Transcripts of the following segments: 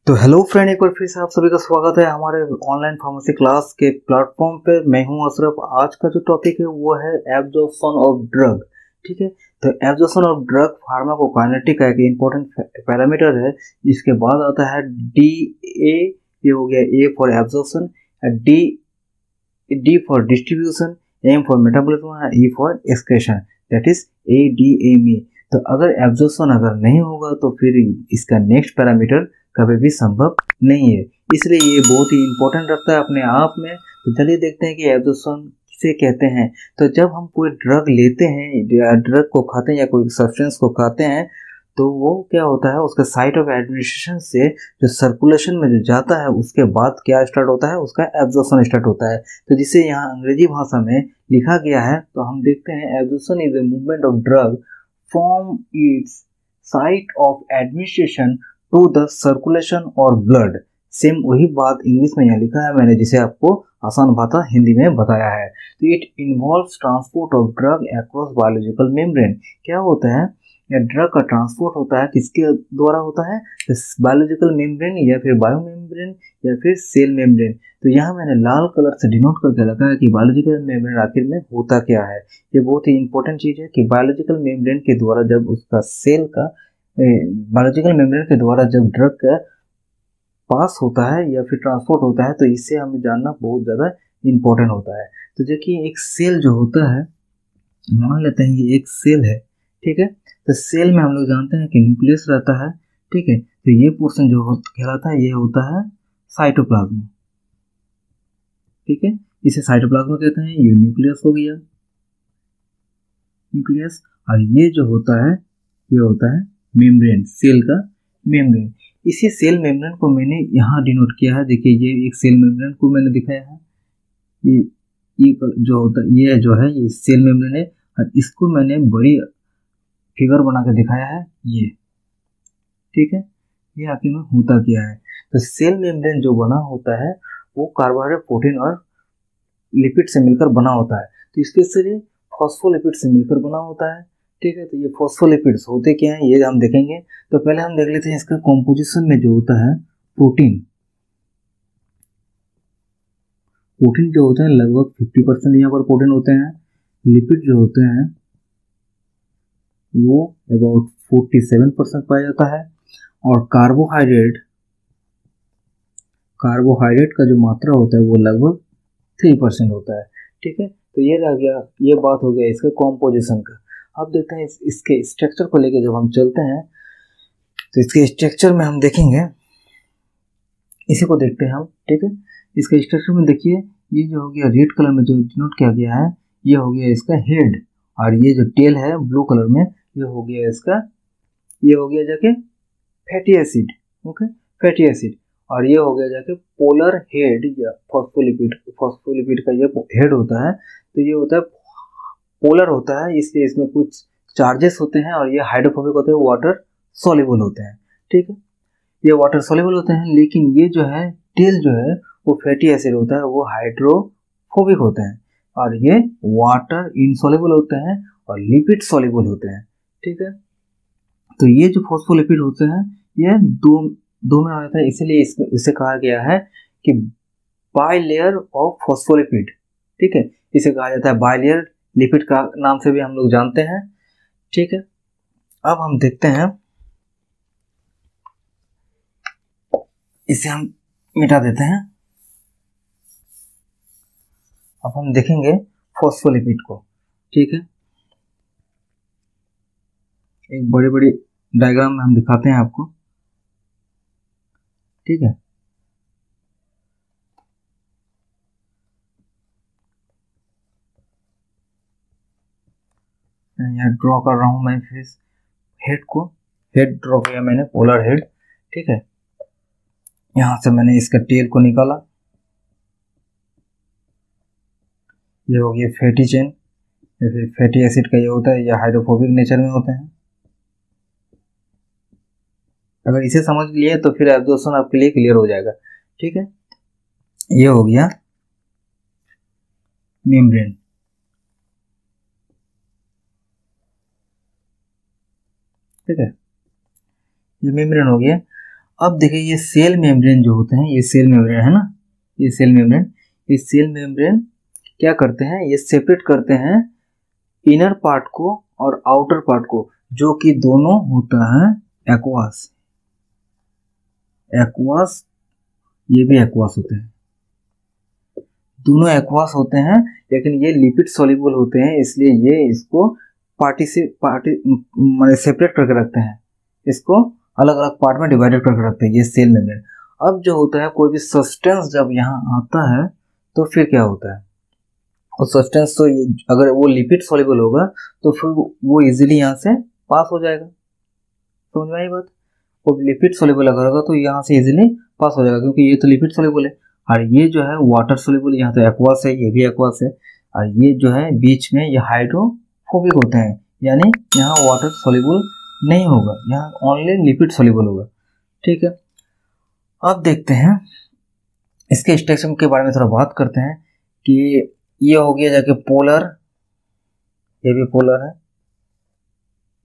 तो hello friend, एक बार फिर से आप सभी का स्वागत है हमारे ऑनलाइन फार्मेसी क्लास के प्लेटफॉर्म पे। मैं हूं अशरफ। आज का जो टॉपिक है वो है एब्जॉर्प्शन ऑफ ड्रग। ठीक है, तो एब्जॉर्प्शन ऑफ ड्रग फार्माकोकाइनेटिक का एक इम्पोर्टेंट पैरामीटर है। इसके बाद आता है डी ए, ये हो गया A for absorption, D D for distribution, M for metabolism, E for excretion, that is ADME। तो अगर एब्जॉर्प्शन अगर नहीं होगा तो फिर इसका नेक्स्ट पैरामीटर कभी भी संभव नहीं है। इसलिए ये बहुत ही इंपॉर्टेंट रखता है अपने आप में। तो चलिए देखते हैं कि एब्जॉर्प्शन किसे कहते हैं। तो जब हम कोई ड्रग लेते हैं या ड्रग को खाते हैं या कोई सब्सटेंस को खाते हैं तो वो क्या होता है, उसका साइट ऑफ एडमिनिस्ट्रेशन से जो सर्कुलेशन में जो जाता है उसके बाद क्या स्टार्ट होता है, उसका एब्जॉर्प्शन स्टार्ट होता है। तो जिसे यहाँ अंग्रेजी भाषा में लिखा गया है, तो हम देखते हैं absorption is a movement of drug from its site of administration to the circulation और ब्लड। सेम वही बात इंग्लिश में यहाँ लिखा है मैंने, जिसे आपको आसान भाषा हिंदी में बताया है। तो it involves transport of drug across biological membrane. क्या होता है, या ड्रग का ट्रांसपोर्ट होता है, किसके द्वारा होता है, बायोलॉजिकल मेम्ब्रेन या फिर बायो मेम्ब्रेन या फिर सेल मेम्ब्रेन। तो यहाँ मैंने लाल कलर से डिनोट करके रखा है कि बायोलॉजिकल मेम्ब्रेन आखिर में होता क्या है। ये बहुत ही इंपॉर्टेंट चीज़ है कि बायोलॉजिकल मेम्ब्रेन के द्वारा जब उसका सेल का बायोलॉजिकल मेम्ब्रेन के द्वारा जब ड्रग का पास होता है या फिर ट्रांसपोर्ट होता है, तो इससे हमें जानना बहुत ज़्यादा इम्पोर्टेंट होता है। तो देखिए, एक सेल जो होता है, मान लेते हैं ये एक सेल है, ठीक है। तो सेल में हम लोग जानते हैं कि न्यूक्लियस रहता है, ठीक है। तो ये पोर्शन जो कहलाता है ये होता है साइटोप्लाज्म, ठीक है। इसे साइटोप्लाज्म कहते हैं। ये न्यूक्लियस हो गया, न्यूक्लियस। और ये जो होता है ये होता है मेम्ब्रेन, सेल का मेम्ब्रेन। इसी सेल मेम्ब्रेन को मैंने यहाँ डिनोट किया है। देखिए, ये एक सेल मेम्ब्रेन को मैंने दिखाया है। ये जो होता है, ये जो है ये सेल मेम्ब्रेन है, और इसको मैंने बड़ी फिगर बना के दिखाया है ये, ठीक है। ये आखिर में होता क्या है, तो सेल मेम्ब्रेन जो बना होता है वो कार्बोहाइड्रेट, प्रोटीन और लिपिड से मिलकर बना होता है। तो स्पेशली फॉस्फोलिपिड से मिलकर बना होता है, ठीक है। तो ये फॉस्फोलिपिड्स होते क्या हैं ये हम देखेंगे। तो पहले हम देख लेते हैं इसका कॉम्पोजिशन में जो होता है प्रोटीन। प्रोटीन जो होते हैं लगभग 50% यहाँ पर प्रोटीन होते हैं। लिपिड जो होते हैं वो अबाउट 47% पाया जाता है। और कार्बोहाइड्रेट का जो मात्रा होता है वो लगभग 3% होता है, ठीक है। तो ये रह गया, ये बात हो गया इसके कॉम्पोजिशन का। अब देखते हैं इसके स्ट्रक्चर को लेकर जब हम चलते हैं तो इसके स्ट्रक्चर में हम देखेंगे, इसी को देखते हैं हम, ठीक है। इसके स्ट्रक्चर में देखिए, ये जो हो गया रेड कलर में जो डिनोट किया गया है, ये हो गया इसका हेड। और ये जो टेल है ब्लू कलर में, ये हो गया इसका, ये हो गया जाके fatty acid, okay, fatty acid. और ये हो गया जाके पोलर हेड या फॉस्फोलिपिड का ये हेड होता है। तो ये होता है पोलर होता है, इसलिए इसमें कुछ चार्जेस होते हैं, और ये हाइड्रोफोबिक होते हैं, वाटर सॉल्युबल होते हैं, ठीक है। ये वाटर सॉल्युबल होते हैं, लेकिन ये जो है टेल जो है वो फैटी एसिड होता है, वो हाइड्रोफोबिक होते हैं। और ये वाटर इनसॉल्युबल होते हैं और लिपिड सॉल्युबल होते हैं, ठीक है। तो ये जो फॉस्फोलिपिड होते हैं ये दो में आ जाता है, इसलिए इसे कहा गया है कि बाइलेयर ऑफ फॉस्फोलिपिड, ठीक है। इसे कहा जाता है बाइलेयर लिपिड का नाम से भी हम लोग जानते हैं, ठीक है। अब हम देखते हैं, इसे हम मिटा देते हैं। अब हम देखेंगे फॉस्फोलिपिड को, ठीक है। एक बड़ी बड़ी डायग्राम में हम दिखाते हैं आपको, ठीक है। यहाँ ड्रॉ कर रहा हूं मैं फिर हेड को, हेड ड्रॉ किया मैंने, पोलर हेड, ठीक है। यहां से मैंने इसका टेल को निकाला, ये हो गया फैटी चेन या फिर फैटी एसिड का ये होता है, ये हाइड्रोफोबिक नेचर में होते हैं। अगर इसे समझ लिए तो फिर एब्जॉर्प्शन आपके लिए क्लियर हो जाएगा, ठीक है। ये हो गया मेम्ब्रेन, ठीक है, ये मेम्ब्रेन हो गया। अब देखिए ये सेल मेम्ब्रेन जो होते हैं, ये सेल मेम्ब्रेन है ना, ये सेल मेम्ब्रेन क्या करते हैं, ये सेपरेट करते हैं इनर पार्ट को और आउटर पार्ट को, जो कि दोनों होता है एक्वास। ये भी एक्वास होते हैं, दोनों एक्वास होते हैं, लेकिन ये लिपिड सॉल्युबल होते हैं, इसलिए ये इसको माने सेपरेट करके रखते हैं, इसको अलग अलग पार्ट में डिवाइडेड करके रखते हैं, ये सेल मेम्ब्रेन। अब जो होता है कोई भी सब्सटेंस जब यहाँ आता है तो फिर क्या होता है, और सब्सटेंस तो अगर वो लिपिड सॉल्युबल होगा तो फिर वो इजीली यहाँ से पास हो जाएगा, समझ में आई बात। वो लिपिड सॉल्युबल अगर होगा तो यहाँ से इजीली पास हो जाएगा, क्योंकि ये तो लिपिड सॉल्युबल है, और ये जो है वाटर सॉल्युबल, यहाँ तो एक्वास है, ये भी एक्वास है, और ये जो है बीच में ये हाइड्रोफोबिक होते हैं, यानी यहाँ वाटर सॉल्युबल नहीं होगा, यहाँ ओनली लिपिड सॉल्युबल होगा। ठीक है, अब देखते हैं इसके स्ट्रक्चर के बारे में थोड़ा बात करते हैं कि ये हो गया जाके पोलर, ये भी पोलर है,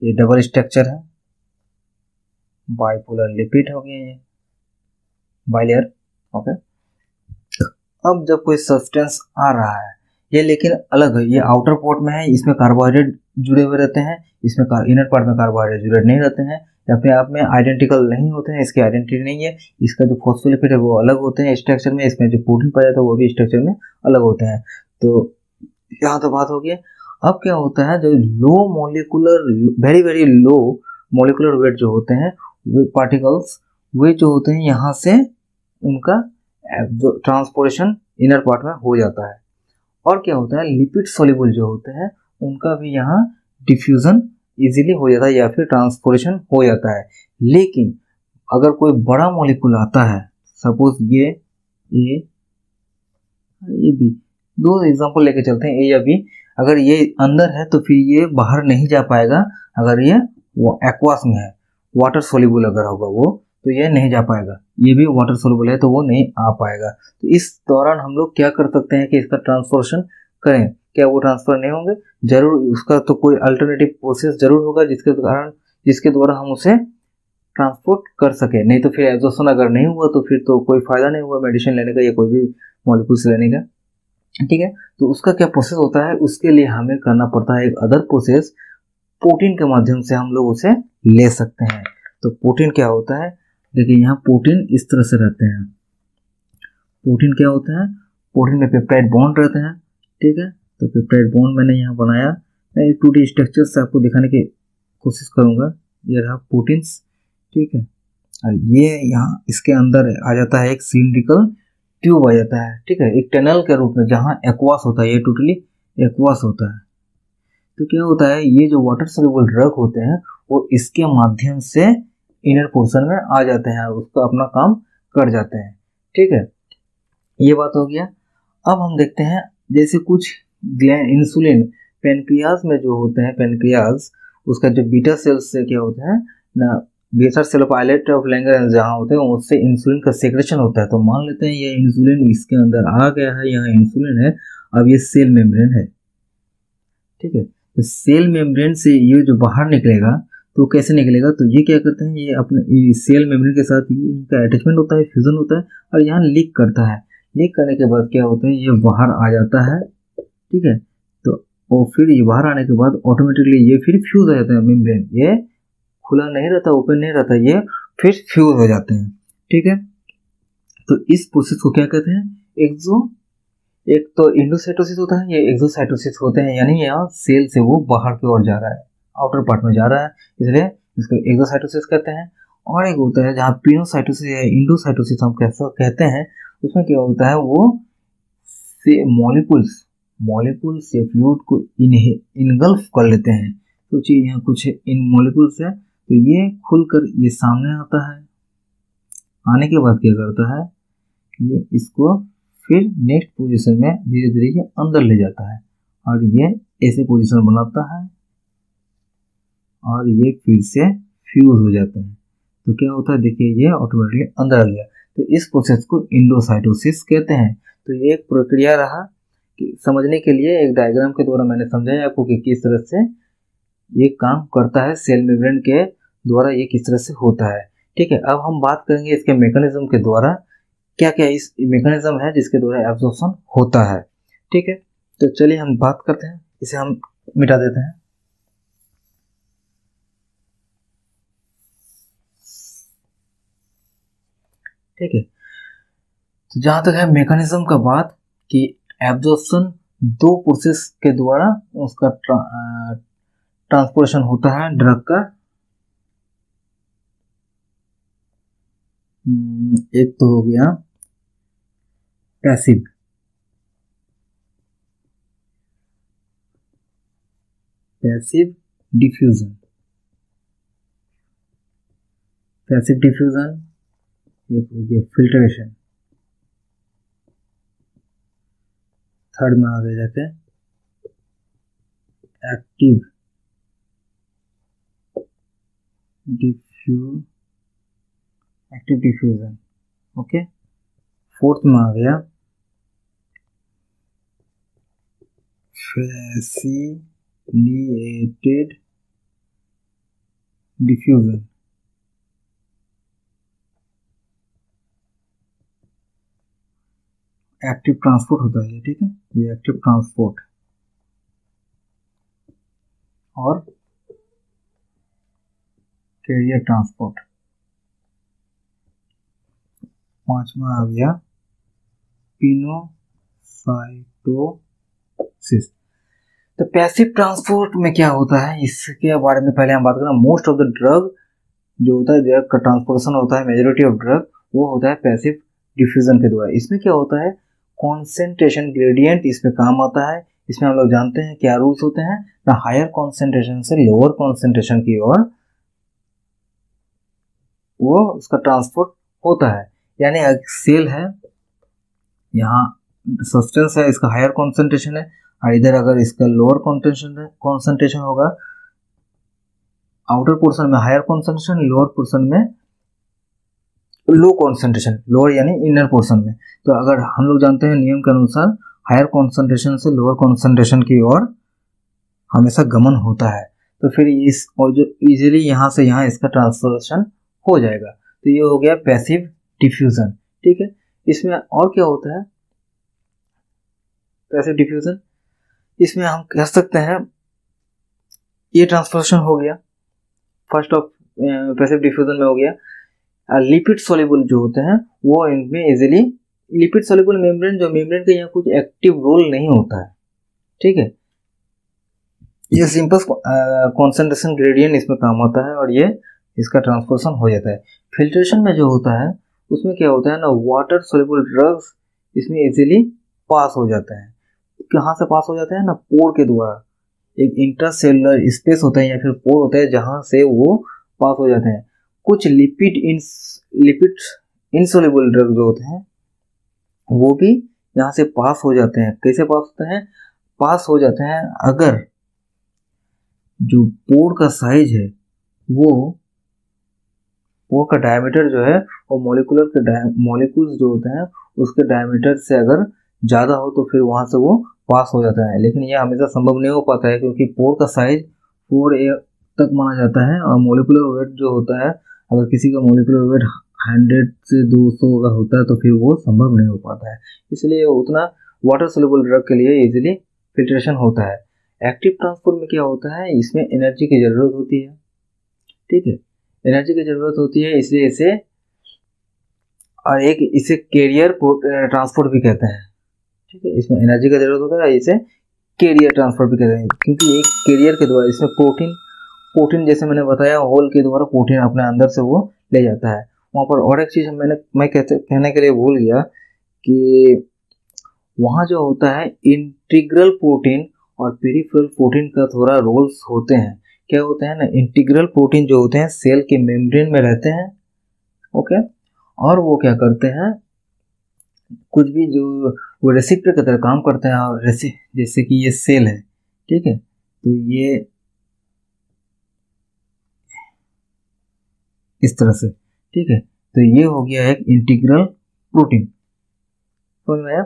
ये डबल स्ट्रक्चर है, बाइपोलर लिपिड हो गया, ये बाइलेयर। ओके, अब जब कोई सब्सटेंस आ रहा है, ये लेकिन अलग है, ये आउटर पार्ट में है, इसमें कार्बोहाइड्रेट जुड़े हुए रहते हैं, इसमें इनर पार्ट में कार्बोहाइड्रेट जुड़े नहीं रहते हैं, अपने आप में आइडेंटिकल नहीं होते हैं, इसकी आइडेंटिटी नहीं है, इसका जो फॉस्फोलिपिड है वो अलग होते हैं स्ट्रक्चर में, इसमें जो प्रोटीन पाया जाता है वो भी स्ट्रक्चर में अलग होते हैं। तो यहाँ तो बात हो गई। अब क्या होता है, जो low molecular, very very low molecular weight जो होते हैं, वे पार्टिकल्स, वे जो होते हैं यहाँ से उनका जो ट्रांसपोर्टेशन इनर पार्ट में हो जाता है। और क्या होता है, लिपिड सॉल्युबल जो होते हैं उनका भी यहाँ डिफ्यूजन इजीली हो जाता है या फिर ट्रांसपोर्टेशन हो जाता है। लेकिन अगर कोई बड़ा मॉलिक्यूल आता है, सपोज ये ए, ये बी, दो एग्जांपल लेके चलते हैं, ए या बी, अगर ये अंदर है तो फिर ये बाहर नहीं जा पाएगा, अगर ये एक्वास में है, वाटर सॉल्युबल अगर होगा वो तो ये नहीं जा पाएगा, ये भी वाटर सॉल्युबल है तो वो नहीं आ पाएगा। तो इस दौरान हम लोग क्या कर सकते हैं कि इसका ट्रांसफॉर्मेशन करें, क्या वो ट्रांसफर नहीं होंगे, जरूर उसका तो कोई अल्टरनेटिव प्रोसेस जरूर होगा जिसके द्वारा हम उसे ट्रांसपोर्ट कर सके, नहीं तो फिर एब्जॉर्प्शन अगर नहीं हुआ तो फिर तो कोई फायदा नहीं हुआ मेडिसिन लेने का या कोई भी मॉलिक्यूल्स लेने का। ठीक है, तो उसका क्या प्रोसेस होता है, उसके लिए हमें करना पड़ता है एक अदर प्रोसेस, प्रोटीन के माध्यम से हम लोग उसे ले सकते हैं। तो प्रोटीन क्या होता है, देखिए यहाँ प्रोटीन इस तरह से रहते हैं, प्रोटीन क्या होता है, प्रोटीन में पेप्टाइड बॉन्ड रहते हैं। ठीक है, तो पेप्टाइड बॉन्ड मैंने यहाँ बनाया, मैं एक 2D स्ट्रक्चर से आपको दिखाने की कोशिश करूँगा। ये रहा प्रोटीन्स, ठीक है, और ये यहाँ इसके अंदर आ जाता है एक सिलिंड्रिकल ट्यूब आ जाता है, ठीक है, एक टनल के रूप में जहाँ एक्वास होता है, ये टोटली एक्वास होता है। तो क्या होता है, ये जो वाटर सॉल्युबल ड्रग होते हैं वो इसके माध्यम से इनर पोर्शन में आ जाते हैं, उसका अपना काम कर जाते हैं। ठीक है, ये बात हो गया। अब हम देखते हैं जैसे कुछ इंसुलिन पेनक्रियाज में जो होते हैं, पेनक्रियाज उसका जो बीटा सेल्स से क्या होता है ना, basal cell of islet of Langerhans जहाँ होते हैं उससे इंसुलिन का सेक्रेशन होता है। तो मान लेते हैं ये इंसुलिन इसके अंदर आ गया है, यहाँ इंसुलिन है, अब ये सेल मेम्ब्रेन है। ठीक है, तो सेल मेम्ब्रेन से ये जो बाहर निकलेगा तो कैसे निकलेगा, तो ये क्या करते हैं, ये अपने सेल मेम्ब्रेन के साथ ये इनका अटैचमेंट होता है, फ्यूजन होता है, और यहाँ लीक करता है। लीक करने के बाद क्या होता है, ये बाहर आ जाता है। ठीक है, तो और फिर ये बाहर आने के बाद ऑटोमेटिकली ये फिर फ्यूज हो जाता है मेम्ब्रेन, ये खुला नहीं रहता, ओपन नहीं रहता, ये फिर फ्यूज हो जाते हैं। ठीक है, तो इस प्रोसेस को क्या कहते हैं, एक तो इंडोसाइटोसिस होता है, ये एक्सोसाइटोसिस होते हैं, यानी यहाँ सेल से वो बाहर की ओर जा रहा है, आउटर पार्ट में जा रहा है, इसलिए इसको एक्सोसाइटोसिस कहते हैं। और एक होता है जहाँ पिनोसाइटोसिस या इंडोसाइटोसिस हम कहते हैं, उसमें क्या होता है, वो से मॉलिक्यूल्स या फ्लूइड को इनगल्फ कर लेते हैं। तो चीज यहाँ कुछ इन मॉलिक्यूल्स है, तो ये खुलकर ये सामने आता है, आने के बाद क्या करता है, ये इसको फिर नेक्स्ट पोजीशन में धीरे धीरे ये अंदर ले जाता है और ये ऐसे पोजीशन बनाता है और ये फिर से फ्यूज हो जाते हैं। तो क्या होता है, देखिए ये ऑटोमेटिकली अंदर आ गया। तो इस प्रोसेस को इंडोसाइटोसिस कहते हैं। तो ये एक प्रक्रिया रहा कि समझने के लिए एक डायग्राम के द्वारा मैंने समझाया आपको कि किस तरह से ये काम करता है, सेल मेम्ब्रेन के द्वारा ये किस तरह से होता है। ठीक है, अब हम बात करेंगे इसके मैकेनिज्म के द्वारा, क्या क्या इस मैकेनिज्म है जिसके द्वारा एब्जॉर्प्शन होता है। ठीक है, तो चलिए हम बात करते हैं, इसे हम मिटा देते हैं। ठीक है, तो जहां तक है मैकेनिज्म का बात कि एब्जॉर्प्शन दो प्रोसेस के द्वारा उसका ट्रांसपोर्टेशन होता है ड्रग का। एक तो हो गया passive, passive diffusion, passive diffusion, एक हो गया फिल्ट्रेशन, थर्ड में आ गए जाते हैं एक्टिव डिफ्यूजन। ओके, फोर्थ में आ गया फैसिलिटेटेड डिफ्यूजन। एक्टिव ट्रांसपोर्ट होता है ये, ठीक है, ये एक्टिव ट्रांसपोर्ट। और कैरियर ट्रांसपोर्ट। पांचवा आ गया पिनोसाइटोसिस। तो पैसिव ट्रांसपोर्ट में क्या होता है इसके बारे में पहले हम बात करें। मोस्ट ऑफ द ड्रग जो होता है, ड्रग का ट्रांसपोर्टेशन होता है, मेजोरिटी ऑफ ड्रग वो होता है पैसिव डिफ्यूजन के द्वारा। इसमें क्या होता है, कॉन्सेंट्रेशन ग्रेडियंट इसमें काम आता है। इसमें हम लोग जानते हैं क्या रूल्स होते हैं ना, हायर कॉन्सेंट्रेशन से लोअर कॉन्सेंट्रेशन की ओर वो उसका ट्रांसपोर्ट होता है। यानी एक सेल है, यहाँ सब्सटेंस है, इसका हायर कॉन्सेंट्रेशन है, और इधर अगर इसका लोअर कॉन्सेंट्रेशन होगा, आउटर पोर्शन में हायर कॉन्सेंट्रेशन, लोअर पोर्शन में लो कॉन्सेंट्रेशन, लोअर यानी इनर पोर्शन में। तो अगर हम लोग जानते हैं नियम के अनुसार हायर कॉन्सेंट्रेशन से लोअर कॉन्सेंट्रेशन की ओर हमेशा गमन होता है, तो फिर इस और जो इजीली यहाँ से यहाँ इसका ट्रांसफॉर्मेशन हो जाएगा। तो ये हो गया पैसिव डिफ्यूजन। ठीक है, इसमें और क्या होता है पैसिव डिफ्यूजन, इसमें हम कह सकते हैं ये ट्रांसफॉर्मेशन हो गया फर्स्ट ऑफ पैसिव डिफ्यूजन में हो गया। लिपिड सॉल्युबल जो होते हैं वो इनमें इजीली, लिपिड सॉल्युबल मेम्ब्रेन, जो मेम्ब्रेन का यहाँ कुछ एक्टिव रोल नहीं होता है। ठीक है, ये सिंपल कॉन्सेंट्रेशन ग्रेडियंट इसमें काम आता है और ये इसका ट्रांसपोर्टेशन हो जाता है। फिल्ट्रेशन में जो होता है उसमें क्या होता है ना, वाटर सॉल्युबल ड्रग्स इसमें इजीली पास हो जाते हैं। कहाँ से पास हो जाते हैं ना, पोर के द्वारा। एक इंट्रासेलुलर स्पेस होता है या फिर पोर होता है जहाँ से वो पास हो जाते हैं। कुछ लिपिड इनसोल्युबल ड्रग जो होते हैं वो भी यहाँ से पास हो जाते हैं। कैसे पास होते हैं, पास हो जाते हैं अगर जो पोर का साइज है वो, पोर का डायमीटर जो है वो मॉलिक्यूल्स जो होते हैं उसके डायमीटर से अगर ज़्यादा हो तो फिर वहाँ से वो पास हो जाता है। लेकिन ये हमेशा संभव नहीं हो पाता है क्योंकि पोर का साइज 4A तक माना जाता है और मोलिकुलर वेट जो होता है, अगर किसी का मोलिकुलर वेट 100 से 200 अगर होता है तो फिर वो संभव नहीं हो पाता है। इसलिए उतना वाटर सोल्यूबल ड्रग के लिए इजीली फिल्ट्रेशन होता है। एक्टिव ट्रांसपोर्ट में क्या होता है, इसमें एनर्जी की ज़रूरत होती है। ठीक है, एनर्जी की ज़रूरत होती है, इसलिए इसे और एक इसे कैरियर ट्रांसपोर्ट भी कहते हैं। ठीक है, इसमें एनर्जी का ज़रूरत होता है, इसे कैरियर ट्रांसपोर्ट भी कहते हैं क्योंकि एक कैरियर के द्वारा इसमें प्रोटीन जैसे मैंने बताया होल के द्वारा प्रोटीन अपने अंदर से वो ले जाता है। वहाँ पर और एक चीज़ मैं कहने के लिए भूल गया कि वहाँ जो होता है इंटीग्रल प्रोटीन और पेरिफेरल प्रोटीन का थोड़ा रोल्स होते हैं। क्या होते हैं ना, इंटीग्रल प्रोटीन जो होते हैं सेल के मेम्ब्रेन में रहते हैं। ओके, और वो क्या करते हैं, कुछ भी जो वो रेसिप्टर की तरह काम करते हैं और जैसे कि ये सेल है। ठीक है, तो ये इस तरह से। ठीक है, तो ये हो गया एक इंटीग्रल प्रोटीन, समझ में आया,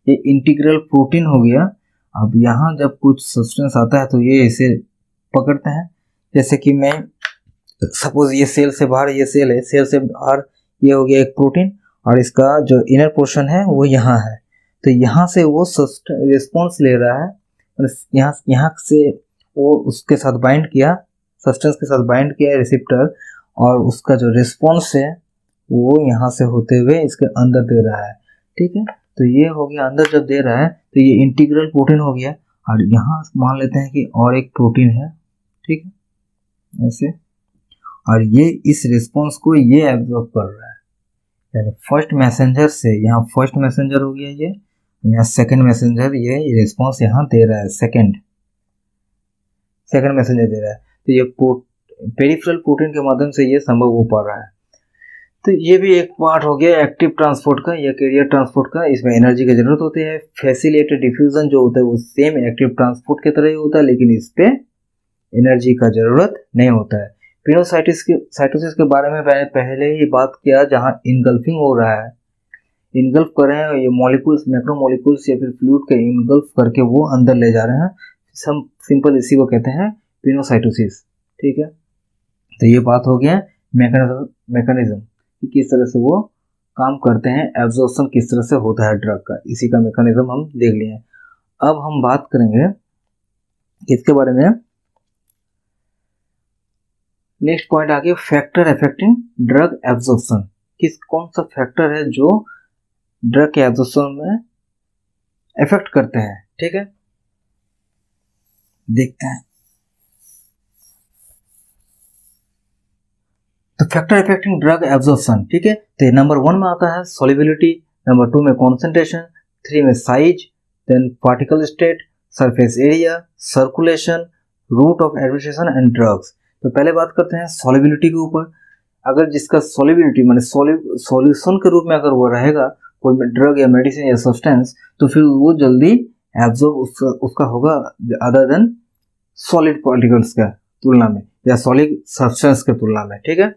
ये इंटीग्रल प्रोटीन हो गया। अब यहाँ जब कुछ सब्सटेंस आता है तो ये इसे पकड़ते हैं। जैसे कि मैं सपोज ये सेल से बाहर, ये सेल है, सेल से बाहर ये हो गया एक प्रोटीन, और इसका जो इनर पोर्शन है वो यहाँ है। तो यहाँ से वो रिस्पॉन्स ले रहा है, यहाँ से वो उसके साथ बाइंड किया, सब्सटेंस के साथ बाइंड किया रिसेप्टर, और उसका जो रिस्पॉन्स है वो यहाँ से होते हुए इसके अंदर दे रहा है। ठीक है, तो ये हो गया अंदर जब दे रहा है तो ये इंटीग्रल प्रोटीन हो गया, और यहाँ मान लेते हैं कि और एक प्रोटीन है, ठीक है ऐसे, और ये इस रिस्पॉन्स को ये एब्जॉर्ब कर रहा है, यानी फर्स्ट मैसेंजर से यहाँ फर्स्ट मैसेंजर हो गया ये, यहाँ सेकंड मैसेंजर, ये रिस्पॉन्स यहाँ दे रहा है, सेकंड मैसेंजर दे रहा है। तो ये पेरिफेरल प्रोटीन के माध्यम से ये संभव हो पा रहा है। तो ये भी एक पार्ट हो गया एक्टिव ट्रांसपोर्ट का या कैरियर ट्रांसपोर्ट का। इसमें एनर्जी की जरूरत होती है। फैसिलिटेटेड डिफ्यूजन जो होता है वो सेम एक्टिव ट्रांसपोर्ट की तरह ही होता है, लेकिन इस पे एनर्जी का जरूरत नहीं होता है। साइटोसिस के बारे में मैंने पहले ही बात किया, जहां इनगल्फिंग हो रहा है, इनगल्फ कर रहे हैं ये मॉलिक्यूल्स, मैक्रोमोलिक्यूल्स या फिर फ्लूइड के इनगल्फ करके वो अंदर ले जा रहे हैं। सब सिंपल इसी को कहते हैं पिनोसाइटोसिस। ठीक है, तो ये बात हो गया मैकेनिज्म कि किस तरह से वो काम करते हैं, एब्जॉर्प्शन किस तरह से होता है ड्रग का, इसी का मैकेनिज्म हम देख लिए हैं। अब हम बात करेंगे इसके बारे में, नेक्स्ट पॉइंट आ गया फैक्टर अफेक्टिंग ड्रग एब्जॉर्प्शन। कौन सा फैक्टर है जो ड्रग के एब्जॉर्प्शन में इफेक्ट करते हैं। ठीक है, देखते हैं। तो फैक्टर इफेक्टिंग ड्रग एब्जॉर्प्शन, ठीक है, तो नंबर 1 में आता है सॉल्युबिलिटी, नंबर 2 में कॉन्सेंट्रेशन, 3 में size, then particle state, surface area, circulation, route of administration and drugs. तो पहले बात करते हैं सॉल्युबिलिटी के ऊपर। अगर जिसका सॉल्युबिलिटी माने सॉल्यूशन के रूप में अगर वो रहेगा कोई ड्रग या मेडिसिन या सब्सटेंस, तो फिर वो जल्दी एब्जॉर्ब उसका होगा अदर देन सॉलिड पार्टिकल्स का तुलना में या सॉलिड सब्सटेंस के तुलना में। ठीक है,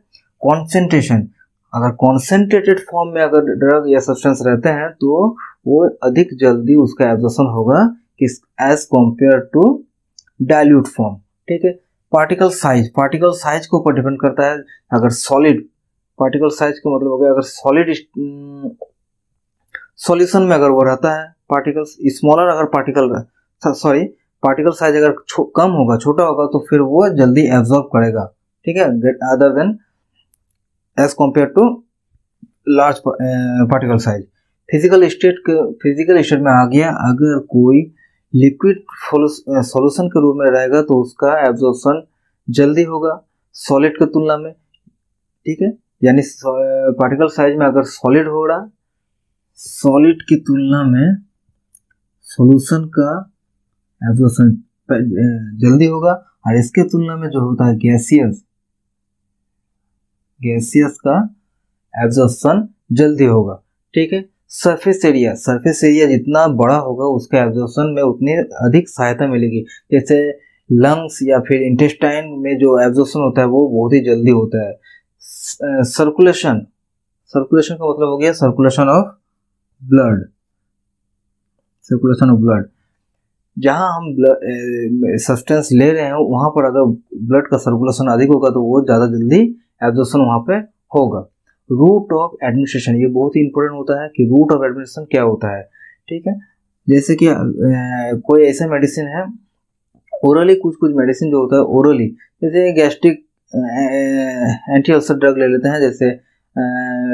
कॉन्सेंट्रेशन, अगर कॉन्सेंट्रेटेड फॉर्म में अगर ड्रग या सब्सटेंस रहते हैं तो वो अधिक जल्दी उसका एब्जॉर्प्शन होगा as compare to dilute form. ठीक है, पार्टिकल साइज के ऊपर डिपेंड करता है। अगर सॉलिड पार्टिकल साइज का मतलब हो गया, अगर सॉलिड सॉल्यूशन में अगर वो रहता है पार्टिकल्स स्मॉलर, अगर पार्टिकल साइज अगर कम होगा, छोटा होगा, तो फिर वो जल्दी एब्जॉर्ब करेगा। ठीक है, other then as compare to large particle size. Physical state में आ गया, अगर कोई लिक्विड सॉल्यूशन के रूप में रहेगा तो उसका एब्जॉर्प्शन जल्दी होगा सॉलिड के तुलना में। ठीक है, यानी पार्टिकल साइज में अगर सॉलिड हो रहा, सॉलिड की तुलना में सॉल्यूशन का एब्जॉर्प्शन जल्दी होगा, और इसके तुलना में जो होता है गैसियस का एब्जॉर्प्शन जल्दी होगा। ठीक है, सरफेस एरिया जितना बड़ा होगा उसका एब्जॉर्प्शन में उतनी अधिक सहायता मिलेगी। जैसे लंग्स या फिर इंटेस्टाइन में जो एब्जॉर्प्शन होता है वो बहुत ही जल्दी होता है। सर्कुलेशन का मतलब हो गया सर्कुलेशन ऑफ ब्लड। जहां हम सब्सटेंस ले रहे हैं वहां पर अगर ब्लड का सर्कुलेशन अधिक होगा तो वो ज़्यादा जल्दी एब्जॉर्प्शन वहां पे होगा। रूट ऑफ एडमिनिस्ट्रेशन, ये बहुत ही इंपॉर्टेंट होता है कि रूट ऑफ एडमिनिस्ट्रेशन क्या होता है। ठीक है, जैसे कि कोई ऐसा मेडिसिन है ओरली, कुछ मेडिसिन जो होता है ओरली, जैसे गैस्ट्रिक एंटी अल्सर ड्रग ले लेते हैं, जैसे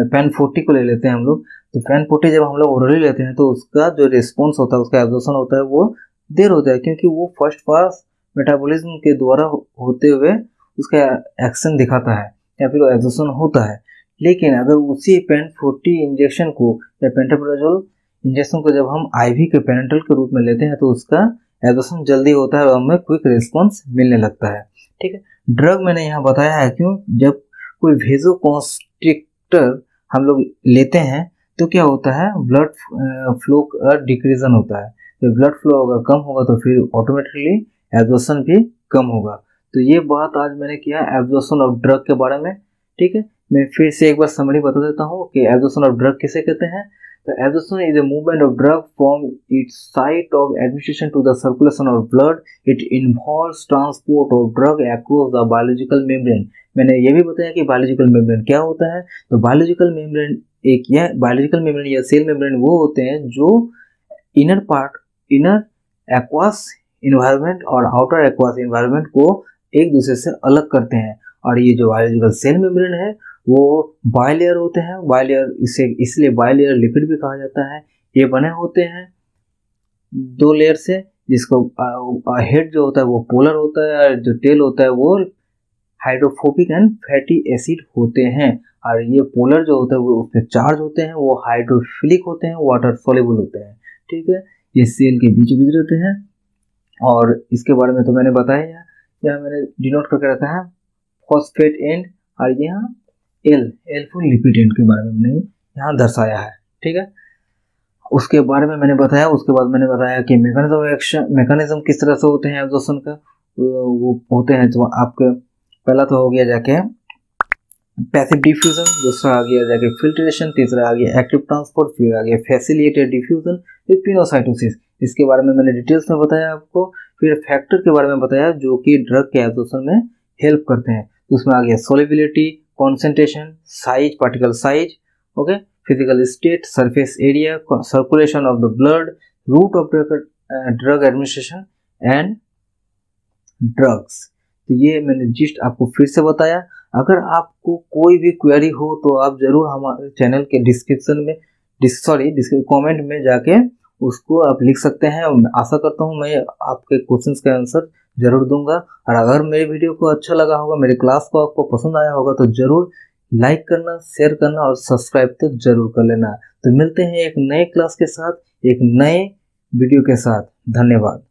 पेन-40 को ले लेते हैं हम लोग। तो पेन-40 जब हम लोग ओरली लेते हैं तो उसका जो रिस्पॉन्स होता है, उसका एब्जॉर्प्शन होता है वो देर होता है, क्योंकि वो फर्स्ट पास मेटाबॉलिज्म के द्वारा होते हुए उसका एक्शन दिखाता है या फिर एब्जॉर्प्शन होता है। लेकिन अगर उसी पेन-40 इंजेक्शन को या पेंटाप्राजोल इंजेक्शन को जब हम आईवी के पेनेंटल के रूप में लेते हैं तो उसका एब्जॉर्प्शन जल्दी होता है और हमें क्विक रिस्पॉन्स मिलने लगता है। ठीक है, ड्रग मैंने यहाँ बताया है क्यों, जब कोई वेसोकॉन्स्ट्रिक्टर हम लोग लेते हैं तो क्या होता है, ब्लड फ्लो का डिक्रीजन होता है। तो ब्लड फ्लो अगर कम होगा तो फिर ऑटोमेटिकली एब्जॉर्प्शन भी कम होगा। तो ये बात आज मैंने किया एब्जॉर्प्शन ऑफ ड्रग के बारे में। ठीक है, मैं फिर से एक बार समरी बता देता हूँ कि एब्जॉर्प्शन ऑफ ड्रग किसे कहते हैं। तो absorption is a movement of drug from its site of administration to the circulation of blood. It involves transport of drug across the biological membrane. मैंने ये भी बताया कि बायोलॉजिकल मेम्ब्रेन क्या होता है। तो बायोलॉजिकल मेम्ब्रेन एक यह बायोलॉजिकल मेम्ब्रेन या सेल मेम्ब्रेन वो होते हैं जो इनर एक्वास इन्वायरमेंट और आउटर एक्वास इन्वायरमेंट को एक दूसरे से अलग करते हैं। और ये जो बायोलॉजिकल सेल मेम्ब्रेन है वो बाइलेयर होते हैं। बाइलेयर इसलिए बाइलेयर लिपिड भी कहा जाता है। ये बने होते हैं 2 लेयर से, जिसको हेड जो होता है वो पोलर होता है और जो टेल होता है वो हाइड्रोफोबिक एंड फैटी एसिड होते हैं। और ये पोलर जो होता है वो उसमें चार्ज होते हैं, वो हाइड्रोफिलिक होते हैं, वाटर सोल्यूबल होते हैं। ठीक है, ये सेल के बीच बीच रहते हैं। और इसके बारे में तो मैंने बताया, यहाँ मैंने डिनोट करके रखा है फॉस्फेट एंड, और यहाँ एल फॉर लिपिड एंड के बारे में मैंने यहाँ दर्शाया है। ठीक है, उसके बारे में मैंने बताया। उसके बाद मैंने बताया कि मैकेनिज्म किस तरह से होते हैं एब्जॉर्प्शन का। वो होते हैं तो आपके पहला तो हो गया जाके पैसिव डिफ्यूजन, दूसरा आ गया जाके फिल्ट्रेशन, तीसरा आ गया एक्टिव ट्रांसपोर्ट, फिर आ गया फैसिलिटेटेड डिफ्यूजन, फिर पिनोसाइटोसिस। इसके बारे में मैंने डिटेल्स में बताया आपको। फिर फैक्टर के बारे में बताया जो कि ड्रग के एब्जॉर्प्शन में हेल्प करते हैं। उसमें आ गया solubility, concentration, size, particle size, okay, physical state, surface area, circulation of the blood, route of drug administration and drugs. तो ये मैंने जिस्ट आपको फिर से बताया। अगर आपको कोई भी क्वेरी हो तो आप जरूर हमारे चैनल के डिस्क्रिप्शन में कमेंट में जाके उसको आप लिख सकते हैं। आशा करता हूँ मैं आपके क्वेश्चंस का आंसर जरूर दूंगा। और अगर मेरे वीडियो को अच्छा लगा होगा, मेरे क्लास को आपको पसंद आया होगा, तो जरूर लाइक करना, शेयर करना और सब्सक्राइब तो जरूर कर लेना। तो मिलते हैं एक नए क्लास के साथ, एक नए वीडियो के साथ। धन्यवाद।